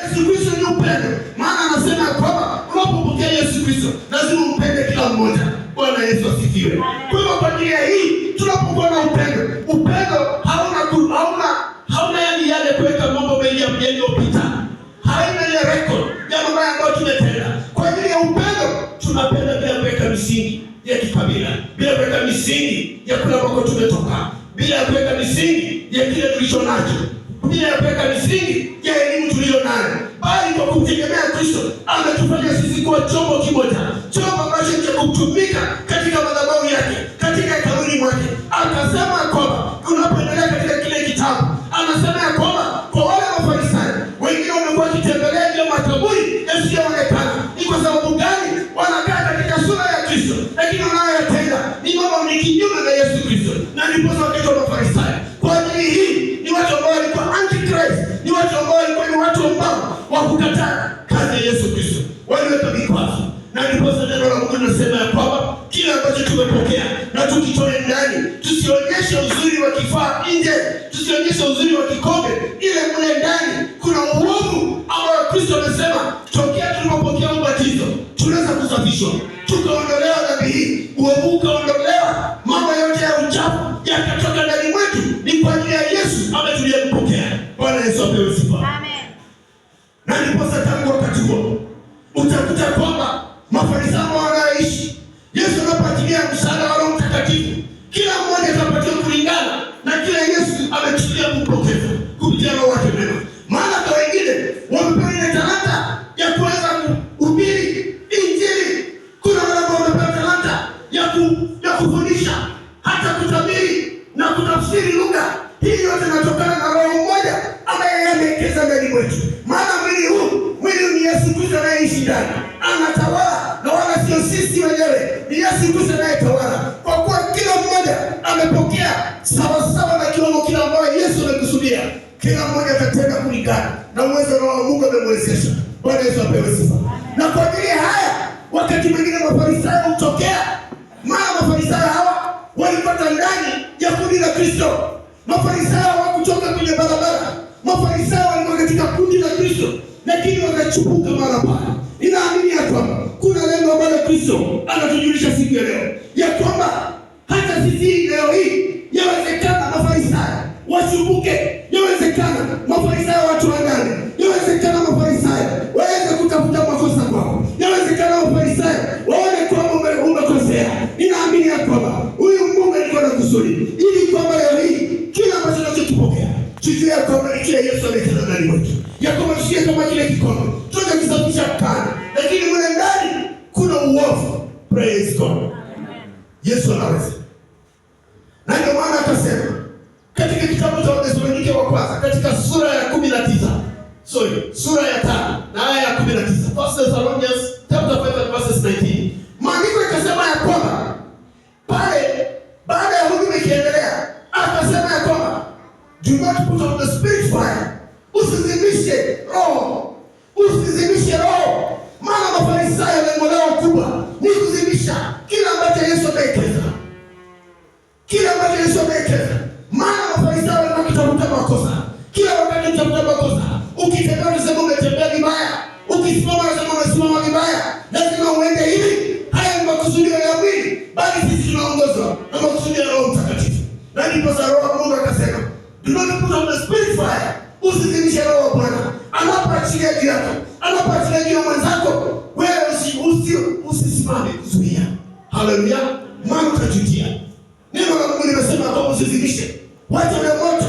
Yesu Kristo ni upendo. Maana anasema kwamba unapopokea Yesu Kristo lazima umpende kila mmoja. Bwana Yesu asifiwe. Kwa hivyo kwa njia hii tunapokuwa na upendo hauna yani yale kuweka mambo mengi yaliyopita. Haina ile record ya mambo ambayo tumetenda. Kwa ajili ya upendo tunapenda bila kuweka misingi ya kikabila, bila kuweka misingi ya kula ambako tumetoka, bila kuweka misingi ya kile tulicho nacho, bila kuweka misingi ya elimu tuliyo nayo, bali kwa kumtegemea Kristo ametufanya sisi kuwa chombo kimoja, chombo ambacho cha kutumika katika madhabahu yake, katika kanuni mwake. Akasema kwamba unapoendelea katika kile kitabu, anasema ya kwamba kwa wale Mafarisayo wengine wamekuwa wakitembelea ile makaburi yasiyoonekana. Ni kwa sababu gani? Wanakaa katika sura ya Kristo, lakini wanayoyatenda ni mambo ni kinyume na Yesu Kristo, na ndipo wakaitwa Mafarisayo. Kwa ajili hii ni watu ambao walikuwa antichrist, ni watu ambao walikuwa ni watu ambao wakukataa kazi ya Yesu Kristo, waliweka vikwazo. Na ndipo neno la Mungu linasema ya kwamba kila ambacho tumepokea na tukitoe ndani, tusionyeshe uzuri wa kifaa nje, tusionyeshe uzuri wa kikombe, ile mle ndani kuna uovu ambao Kristo amesema tokea tulipopokea ubatizo tunaweza kusafishwa, tukaondolewa dhambi hii, uovu ukaondolewa, mambo yote ya uchafu yakatoka ndani mwetu. Ni kwa ajili ya Yesu ambaye tuliyempokea. Bwana Yesu apewe sifa. Amen. Na ndipo tangu wakati huo utakuta kwamba Mafarisayo wanaishi, Yesu anapatia msaada wa Roho Mtakatifu, kila mmoja atapatia kulingana na kile Yesu amechukulia kumpokeza kupitia Roho wake mwema. Maana kwa wengine wamepewa ile talanta ya kuweza kuhubiri Injili, kuna wale ambao wamepewa talanta ya kufundisha, hata kutabiri na kutafsiri lugha. Hii yote inatokana na Roho mmoja ambaye amewekeza ndani mwetu. Maana mwili ni Yesu Kristo anayeishi ndani, anatawala, na wala sio sisi wenyewe, ni Yesu Kristo anayetawala. Kwa kuwa kila mmoja amepokea sawasawa na kiwango kile ambacho Yesu amekusudia, kila mmoja atatenda kulingana na uwezo wa Mungu amemwezesha. Bwana Yesu apewe sifa. Na kwa ajili haya wakati mwingine Mafarisayo hutokea, maana Mafarisayo hawa walipata ndani ya kundi la Kristo. Mafarisayo hawakutoka kwenye barabara. Mafarisayo walikuwa katika kundi la Kristo, lakini wakachupuka mara pale. Ninaamini ya kwamba kuna lengo ambalo Kristo anatujulisha siku ya leo, ya kwamba hata sisi leo hii yawezekana Mafarisayo wachupuke, yawezekana Mafarisayo watu wandane, yawezekana Mafarisayo waweze kutafuta makosa kwako, yawezekana Mafarisayo waone kwamba umekosea. Ninaamini ya kwamba huyu Mungu alikuwa na kusudi ili kwamba leo hii kila ambacho tunachokipokea tujue ya kwamba ni kile Yesu ametenda ndani mwetu, ya kwamba tusikie kama kile kikombe tunachokisafisha kana, lakini mle ndani kuna uovu. Praise God. Yesu anaweza. Na ndio maana akasema katika kitabu cha Wathesalonike wa kwanza katika sura ya 19, sura ya 5 na aya ya 19, 1 Thessalonians chapter 5 verses 19. Maandiko yakasema ya kwamba pale baada ya huduma ikiendelea, akasema ya kwamba do not put on the spirit fire. Usizimishe roho. Usizimishe roho. Maana Mafarisayo lengo lao kubwa ni kuzimisha kila ambacho Yesu amewekeza. Kila ambacho Yesu amewekeza. Maana Mafarisayo walikuwa wakitafuta makosa. Kila wakati wakitafuta makosa. Ukitembea unasema umetembea vibaya. Ukisimama unasema umesimama vibaya. Lazima uende hivi. Haya ni makusudio ya mwili, bali sisi tunaongozwa na makusudio ya Roho Mtakatifu. Na ndipo Roho wa Mungu akasema, do not put on the spirit fire. Usizimishe roho wa Bwana. Anapoachilia juu yako, anapoachilia juu ya mwenzako, wewe usisimame kuzuia. Haleluya. Maana utajutia. Neno la Mungu limesema kwamba usizimishe. Wacha ule moto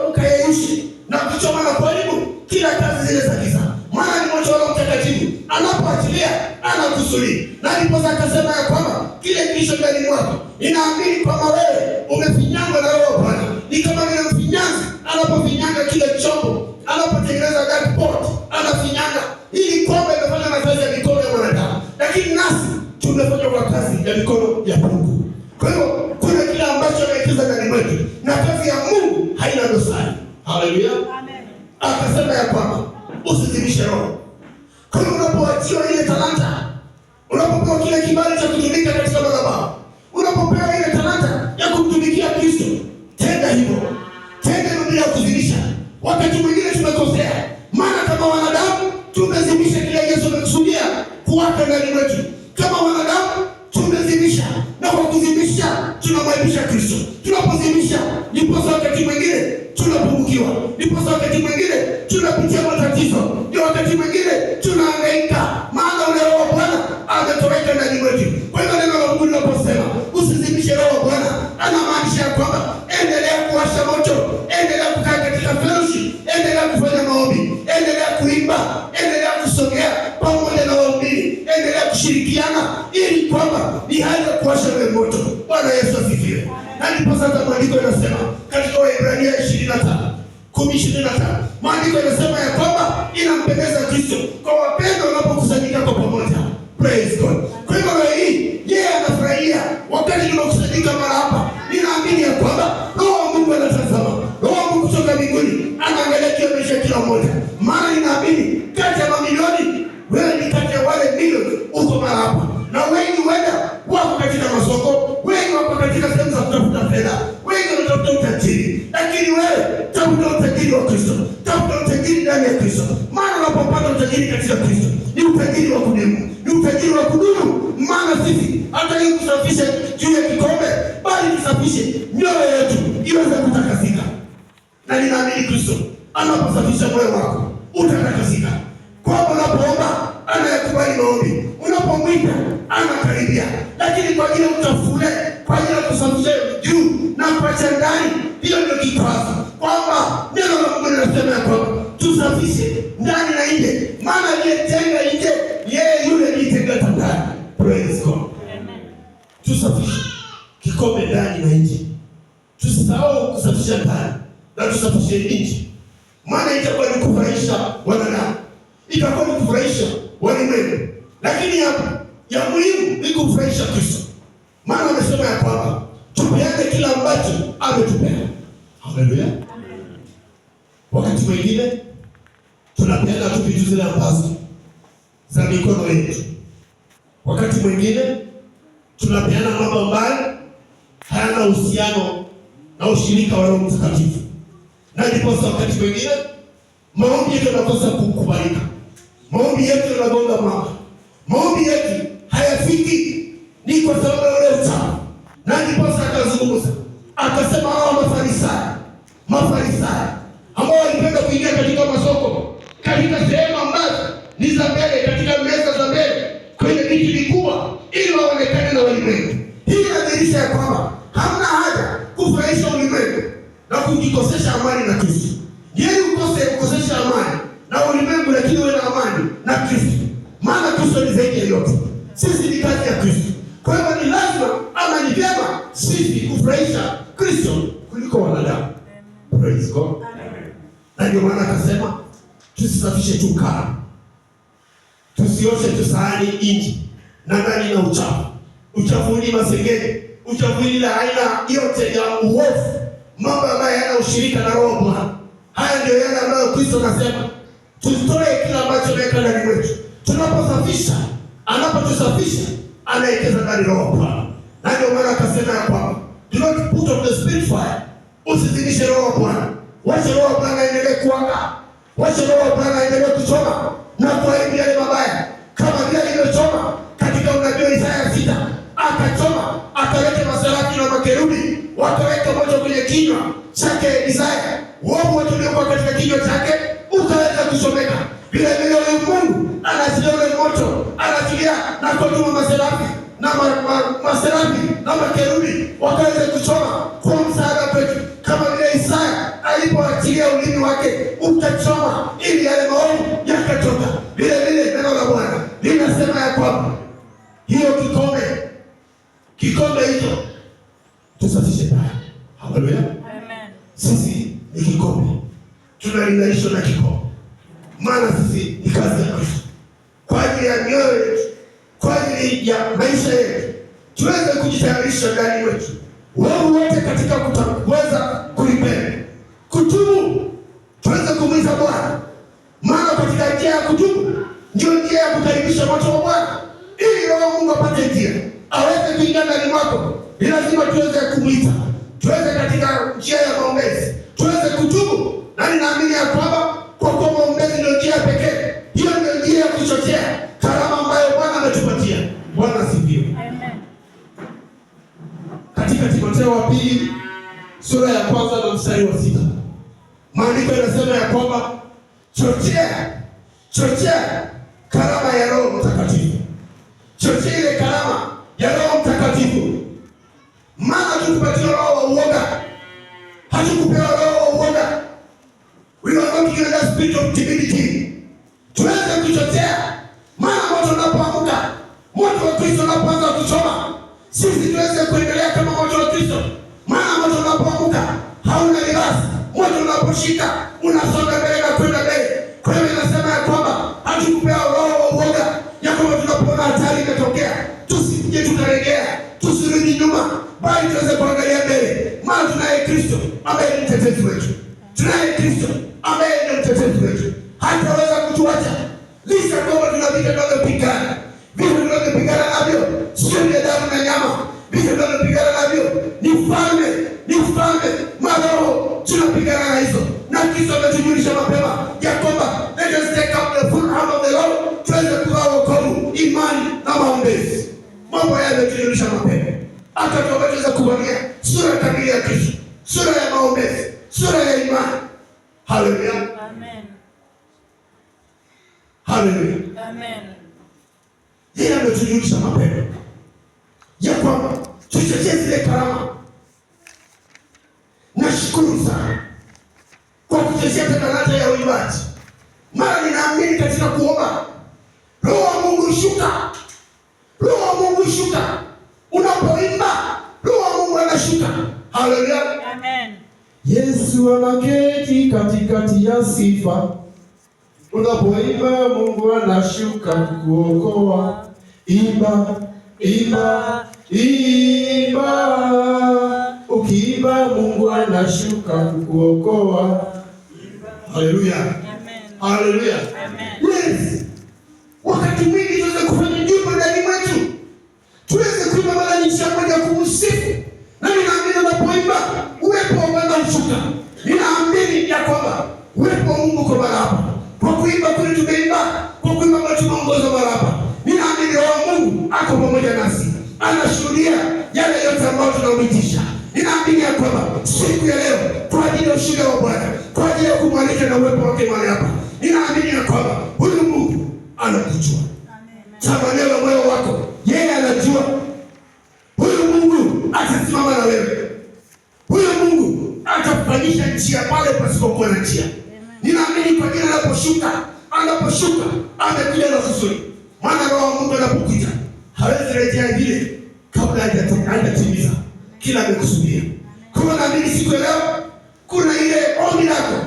ukayeyushe na kuchoma na kuharibu kila kazi zile za giza. Maana ni moto wa Roho Mtakatifu. Anapoachilia anakusudi. Na ndipo akasema ya kwamba kile kilicho ndani mwako, ninaamini kwamba wewe umefinyangwa na Roho wa Bwana. Ni kama vile mfinyanzi anapofinyanga kile chombo, anapotengeneza that pot, anafinyanga ili kombe imefanya na kazi ya mikono ya mwanadamu, lakini nasi tumefanya kwa kazi ya mikono ya Mungu. Kwa hiyo kuna kile ambacho amewekeza ndani mwetu, na kazi ya Mungu haina dosari. Haleluya. Amen. Akasema ya kwamba usizimishe roho. Kwa hiyo unapoachiwa ile talanta, unapopewa kile kibali cha kutumika katika madhabahu, unapopewa ile talanta ya kumtumikia Kristo, tenda hivyo. Tenda bila kuzimisha. Wakati mwingine tumekosea, maana kama wanadamu tuzimishe kile Yesu amekusudia kuwaka ndani mwetu. Kama wanadamu tumezimisha, na kwa kuzimisha tunamwaibisha Kristo. Tunapozimisha ndipo wakati mwingine tunapungukiwa, ndipo wakati mwingine tunapitia matatizo, ndio wakati mwingine tunahangaika, maana ule Roho wa Bwana ametoweka ndani mwetu. Kwa hivyo neno la Mungu linaposema usizimishe Roho wa Bwana, anamaanisha kwamba endelea kuwasha moto, endelea kukaa katika fellowship, endelea kufanya maombi, endelea kuimba, endelea kusogea pamoja na waumini, endelea kushirikiana, ili kwamba ni hali ya kuwasha ule moto. Bwana Yesu asifiwe. Na ndipo sasa maandiko yanasema katika Waebrania 10:25 maandiko yanasema ya kwamba inampendeza Kristo kwa wapendwa wanapokusanyika kwa pamoja. Praise God. Kwa hivyo leo hii yeye anafurahia wakati tunakusanyika mara hapa. Ninaamini ya kwamba Roho wa Mungu anatazama, Roho wa Mungu kutoka mbinguni anaangalia kila maisha kila mmoja. Maana ninaamini kati ya mamilioni, wewe ni kati ya wale milioni uko mara hapa, na wengi wenda wako katika masoko, wengi wako katika sehemu za kutafuta fedha, wengi wanatafuta utajiri, lakini wewe tafuta utajiri wa Kristo, tafuta utajiri ndani ya Kristo. Maana unapopata utajiri katika Kristo ni utajiri wa kudumu, ni utajiri wa kudumu. Maana sisi hata ili kusafisha juu ya kikombe, bali tusafishe mioyo yetu iweze kutakasika. Na ninaamini Kristo anaposafisha moyo wako utatakasika, kwamba unapoomba anayakubali maombi, unapomwita anakaribia. Lakini kwa ajili ya utafune, kwa ajili ya kusafisha juu na kuacha ndani, hiyo ndio kikwazo, kwamba neno la Mungu linasema ya kwamba tusafishe ndani na nje. Maana aliyetenga nje, yeye yule alitenga ndani. Praise God. Amen. Tusafishe kikombe ndani na nje. Tusisahau kusafisha ndani na tusafishe nje. Maana itakuwa ni kufurahisha wanadamu, itakuwa ni kufurahisha walimwengu, lakini ya muhimu ni kufurahisha Kristo. Maana amesema ya kwamba tupeane kila ambacho ametupea. Haleluya. Wakati mwingine tunapeana tu vitu zile ambazo za mikono yetu. Wakati mwingine tunapeana mambo ambayo hayana uhusiano na ushirika wa Roho Mtakatifu. Na ndipo wakati mwingine maombi yetu yanakosa kukubalika. Maombi yetu yanagonga mwamba. Maombi yetu hayafiki, ni kwa sababu ya ule uchafu. Na ndipo akazungumza, akasema hao Mafarisayo ambao walipenda kuingia katika masoko, katika sehemu ambazo ni za mbele, katika meza za mbele, kwenye viti vikubwa, ili waonekane na walimwengu. Hii inadhihirisha ya kwamba hamna haja kufurahisha ulimwengu na kujikosesha amani na Kristo. Yeye ukosesha amani na ulimwengu, lakini uwe na amani na Kristo. Maana Kristo ni zaidi ya yote. Sisi ni kazi ya Kristo. Kwa hivyo ni lazima, ama ni vyema sisi kufurahisha Kristo kuliko wanadamu. Praise God. Na ndio maana akasema tusisafishe tu kaa, tusioshe tu sahani nje na ndani na uchafu. Uchafu ni masengeni, uchafu ni la aina yote ya uovu, mambo ambayo hayana ushirika na Roho Bwana. Haya ndio yale ambayo Kristo anasema tutoe kila ambacho ameweka ndani mwetu. Tunaposafisha, anapotusafisha, anaekeza ndani Roho Bwana. Na ndio maana akasema ya kwamba do not put on the spirit fire. Usizimishe Roho Bwana. Wacha Roho Bwana aendelee kuwaka. Wacha Roho Bwana aendelee kuchoma na kuharibu yale mabaya, kama vile alivyochoma katika unabii wa Isaya 6. Akachoma, akaleta maserafi na makerubi, wakaweka moto kwenye kinywa chake Isaya. Uovu wote uliokuwa katika kinywa chake ukaweza kuchomeka. Vile vile Mungu anaachilia ule moto, anaachilia na kutuma maserafi na maserafi na makerubi wakaweza kuchoma kwa msaada wetu, kama vile Isaya alipoachilia ulimi wake ukachoma ili yale maovu yakatoka. Vile vile neno la Bwana linasema ya kwamba hiyo kikombe hicho tusafishe nayo. Haleluya. Amen. Sisi ni kikombe, tunalinganishwa na kikombe, maana sisi ni kazi ya Kristo, kwa ajili ya mioyo yetu, kwa ajili ya maisha yetu, tuweze kujitayarisha ndani wetu wao wote katika kuweza kulipenda, kutubu, tuweze kumwiza Bwana. Maana katika njia ya kutubu ndio njia ya kukaribisha moto wa Bwana, ili Roho Mungu apate njia aweze kuingia ndani mwako. Ni lazima tuweze kumwita, tuweze katika njia ya maombezi, tuweze kutubu. Na ninaamini ya kwamba kwa maombezi ndio njia pekee, hiyo ndio njia Maandiko yanasema ya kwamba chochea karama ya Roho Mtakatifu. Chochea ile karama ya Roho Mtakatifu. Maana tukupatia roho wa uoga. Hatukupewa roho wa uoga. We are not given the spirit of timidity. Tuweze kuchochea. Maana moto unapoamka, moto wa Kristo unapoanza kuchoma, sisi tuweze kuendelea kama moto wa Kristo. Maana moto unapoamka hauna ribasi. Moto unaposhika unasonga mbele na kwenda mbele. Kwa hiyo inasema ya kwamba hatukupewa roho wa uoga, ya kwamba tunapoona hatari imetokea tusije tukaregea, tusirudi nyuma, bali tuweze kuangalia mbele. Maana tunaye Kristo ambaye ni mtetezi wetu. Tunaye Kristo ambaye ni mtetezi wetu. Hataweza kutuacha. Licha kwamba tunapita tunavyopigana. Vita tunavyopigana navyo sio vya damu na nyama. Vita tunavyopigana navyo ni ufalme, maroho tunapigana na hizo. Na Kristo ametujulisha mapema ya kwamba let us take up the full armor of the Lord, tuweze kuvaa wokovu, imani na maombezi. Mambo haya yametujulisha mapema. Hata tunaweza kuangalia sura kamili ya Kristo, sura ya maombezi, sura ya imani. Haleluya. Amen. Haleluya. Amen. Yeye ametujulisha mapema ya kwamba tuchochee zile karama. Nashukuru sana kwa kuchochea talanta ya uimbaji. Mara ninaamini katika kuomba Roho wa Mungu shuka. Roho wa Mungu shuka. Unapoimba Roho wa Mungu anashuka. Haleluya. Amen. Yesu anaketi katikati ya sifa. Unapoimba Mungu anashuka kuokoa. Imba, imba, imba. Ukiimba Mungu anashuka kuokoa. Haleluya. Amen. Haleluya. Amen. Yes. Wakati mwingi tuweze kufanya jumba ndani mwetu. Tuweze kuimba mara nyingi moja kumsifu. Na ninaamini unapoimba uwepo wa Bwana ushuka. Ninaamini ya kwamba uwepo wa Mungu kwa hapa. Kwa kuimba kule tumeimba, kwa kuimba kwa tumeongoza mara hapa. Ninaamini Roho wa Mungu ako pamoja nasi. Anashuhudia yale yote ambayo tunauitisha. Ninaamini ya kwamba siku ya leo kwa ajili ya ushuhuda wa Bwana, kwa ajili ya kumwalika na uwepo wake mahali hapa, ninaamini ya kwamba huyu Mungu anakujua. Tamanio la moyo wako yeye anajua. Huyu Mungu atasimama na wewe. Huyu Mungu atafanyisha njia pale pasipokuwa na njia. Ninaamini kwa jina anaposhuka amekuja na kusudi. Maana Roho wa Mungu anapokuja hawezi rejea vile kabla hajatimiza kila amekusudia. Kwa hiyo naamini siku ya leo kuna ile ombi lako,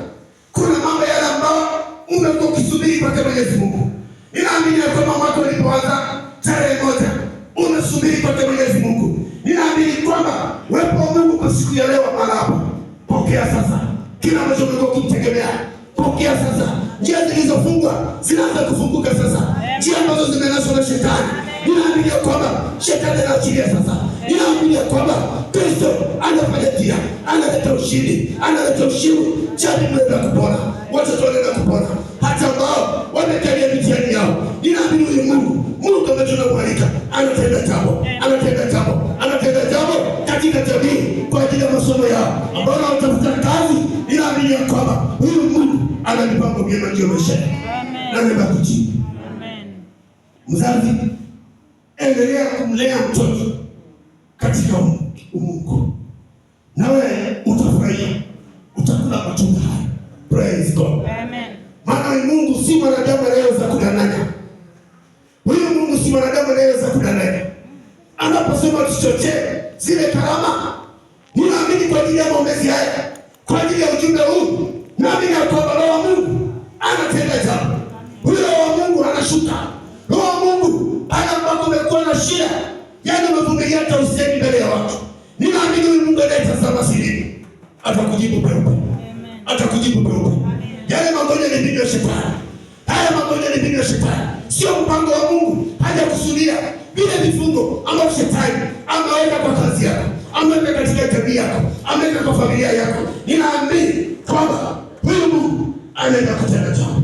kuna mambo yale ambayo umekuwa ukisubiri kwa Mwenyezi Mungu. Ninaamini ya kwamba mwaka ulipoanza tarehe 1 unasubiri kwa Mwenyezi Mungu. Ninaamini kwamba uwepo wa Mungu kwa siku ya leo mahali hapa. Pokea sasa kila ambacho umekuwa ukimtegemea. Pokea sasa. Njia zilizofungwa zinaanza kufunguka sasa. Njia ambazo zimenaswa na shetani, ninaamini ya kwamba shetani anaachilia sasa. Ninaamini ya kwamba Kristo anafanya njia, analeta ushindi, analeta ushindi. Jamii mnaenda kupona, watoto wanaenda kupona, hata ambao wamekalia mitihani yao. Ninaamini huyu Mungu ambaye tunamwalika anatenda jambo katika jamii kwa ajili ya masomo yao ambao wanatafuta kazi. Ninaamini ya kwamba huyu Mungu ana mipango mema juu ya maisha yao. Na nenda kujibu. Amen. Mzazi, endelea kumlea mtoto katika Mungu. Nawe utafurahia, utakula matunda haya. Praise God. Amen. Maana Mungu si mwanadamu anayeweza kudanganya. Huyu Mungu si mwanadamu anayeweza kudanganya. Anaposema tuchochee zile karama, ninaamini kwa ajili ya maombezi haya, kwa ajili ya ujumbe huu, naamini ya kwamba Roho wa Mungu anatenda jambo. Huyo Roho wa Mungu anashuka. Roho wa Mungu hata ambapo umekuwa na shida, yaani umevumilia hata usemi mbele ya watu, ninaamini huyu Mungu anayetazama siri atakujibu peupe. Atakujibu peupe. Yale magonjwa ni mbinu ya shetani. Haya magonjwa ni mbinu ya shetani. Sio mpango wa Mungu. Hajakusudia vile vifungo ambavyo shetani ameweka kwa kazi yako, ameweka katika jamii yako, ameweka kwa familia yako. Ninaamini kwamba huyu Mungu anaenda kutenda jambo.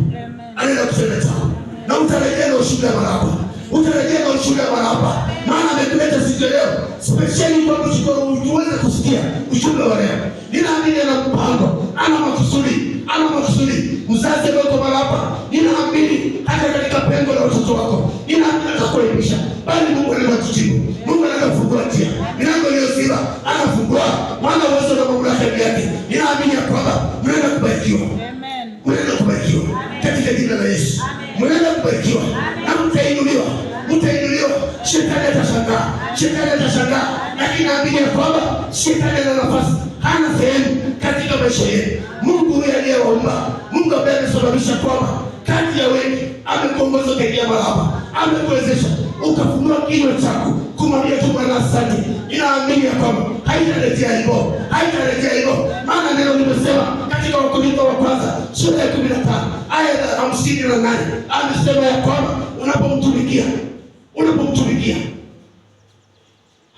Anaenda kutenda jambo. Na utarejea na ushuhuda mara hapa. Utarejea na ushuhuda mara hapa. Maana amekuleta siku leo speciali kwa kuchukua uweze kusikia ujumbe wa leo. Ninaamini ana mpango, ana makusudi ana makusudi. Mzazi wako mara hapa, ninaamini hata katika pengo la watoto wako, ninaamini atakuelimisha, bali Mungu anaenda kutibu. Mungu anaenda kufungua njia. Milango iliyoziba anafungua. Mwana uwezo na mamlaka yake. Ninaamini ya kwamba mnaenda kubarikiwa. Amen. Mnaenda kubarikiwa katika jina la Yesu. Mnaenda kubarikiwa na mtainuliwa. Mtainuliwa. Shetani atashangaa. Shetani atashangaa. Lakini naamini ya kwamba shetani ana nafasi, hana sehemu katika maisha yenu. Mungu huyu aliyewaumba, Mungu ambaye amesababisha kwamba kati ya wengi amekuongoza katika malaba, amekuwezesha ukafungua kinywa chako kumwambia tu Bwana asante. Ninaamini ya kwamba haitarejea hivyo, haitarejea hivyo. Maana neno limesema katika Wakorintho wa kwanza sura ya 15 aya ya 58 amesema ya kwamba unapomtumikia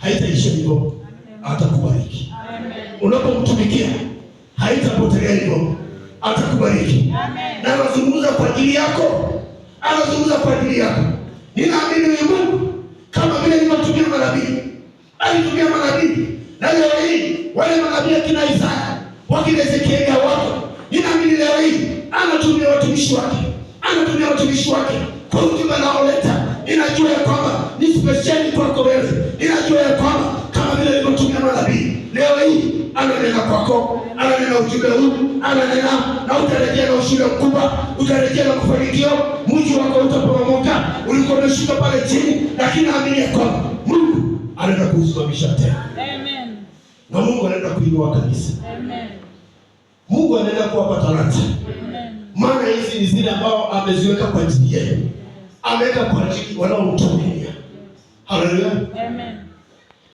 haitaisha hivyo, atakubariki. Unapomtumikia haitapotelea hivyo, atakubariki. Na anazungumza kwa ajili yako, anazungumza kwa ajili yako. Ninaamini Mungu kama vile alivyotumia manabii, alitumia manabii, na leo hii wale manabii akina Isaya, wakina Ezekieli wako, ninaamini leo hii anatumia watumishi wake kwa ujumbe anaoleta. Ninajua ya kwamba ni speciali kwako wewe. Ninajua ya kwamba kama vile alivyotumia manabii, leo hii ananena kwako, ananena ujumbe huu, ananena na utarejea na ushindi mkubwa, utarejea na mafanikio. Mji wako utaporomoka, ulikuwa umeshuka pale chini, lakini naamini ya kwamba Mungu anaenda kusimamisha tena. Amen. Na Mungu anaenda kuinua kanisa. Amen. Mungu anaenda kuwapa talanta. Amen. Maana hizi ni zile ambao ameziweka kwa ajili yenu. Ameweka kwa ajili wanaomtumikia. Haleluya. Amen.